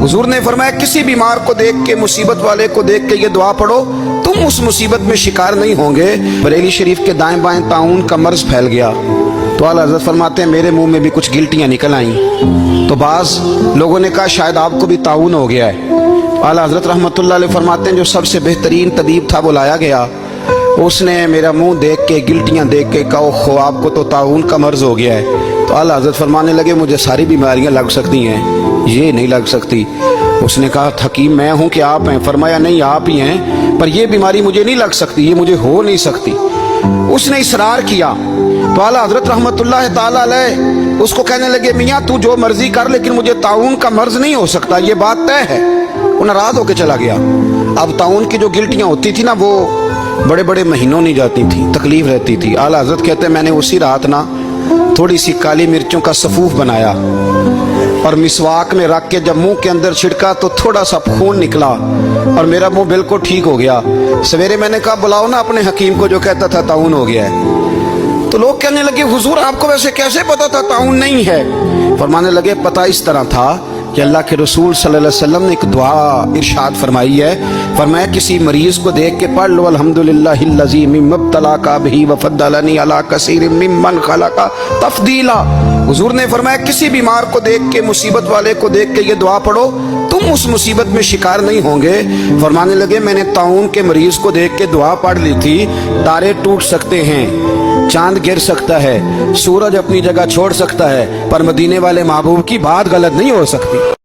हुजूर ने फरमाया किसी बीमार को देख के, मुसीबत वाले को देख के ये दुआ पढ़ो, तुम उस मुसीबत में शिकार नहीं होंगे। बरेली शरीफ के दाएं बाएं ताउन का मर्ज फैल गया तो आला हज़रत फरमाते हैं मेरे मुंह में भी कुछ गिल्टियां निकल आईं। तो बाज़ लोगों ने कहा शायद आपको भी ताउन हो गया है। आला हज़रत रहमतुल्लाह अलैह फरमाते हैं जो सबसे बेहतरीन तबीब था वो लाया गया, उसने मेरा मुंह देख के, गिल्टियां देख के कहा ओहो आपको तो ताउन का मर्ज हो गया है। तो आला हज़रत फरमाने लगे मुझे सारी बीमारियां लग सकती हैं, ये नहीं लग सकती। उसने कहा हकीम मैं हूं कि आप हैं? फरमाया नहीं आप ही हैं, पर ये बीमारी मुझे नहीं लग सकती, ये मुझे हो नहीं सकती। उसने इसरार किया तो आला हज़रत रहमतुल्लाह ताला अलैह उसको कहने लगे मियाँ तू जो मर्जी कर लेकिन मुझे ताउन का मर्ज नहीं हो सकता, ये बात तय है। वो नाराज होकर चला गया। अब ताउन की जो गिल्टियां होती थी ना वो बड़े बड़े महीनों नहीं जाती थी, तकलीफ रहती थी। आला हज़रत कहते हैं मैंने उसी रात ना थोड़ी सी काली मिर्चों का सफूफ बनाया और मिसवाक में रख के जब मुंह के अंदर छिड़का तो थोड़ा सा खून निकला और मेरा मुंह बिल्कुल ठीक हो गया। सवेरे मैंने कहा बुलाओ ना अपने हकीम को जो कहता था ताउन हो गया है। तो लोग कहने लगे हुजूर आपको वैसे कैसे पता था ताउन नहीं है? फरमाने लगे पता इस तरह था कि अल्लाह के रसूल सल्लल्लाहु अलैहि वसल्लम ने एक दुआ इरशाद फरमाई है, फरमाया किसी मरीज को देख के पढ़ लो अल्हम्दुलिल्लाहिल्लज़ी मिम्मब्तलाका बिही वफद्दलनी अला कसीरिम मिम्मन खलका तफदीला। हुजूर ने फरमाया किसी बीमार को देख के, मुसीबत वाले को देख के ये दुआ पढ़ो, तुम उस मुसीबत में शिकार नहीं होंगे। फरमाने लगे मैंने ताउन के मरीज को देख के दुआ पढ़ ली थी, तारे टूट सकते हैं, चांद गिर सकता है, सूरज अपनी जगह छोड़ सकता है, पर मदीने वाले महबूब की बात गलत नहीं हो सकती।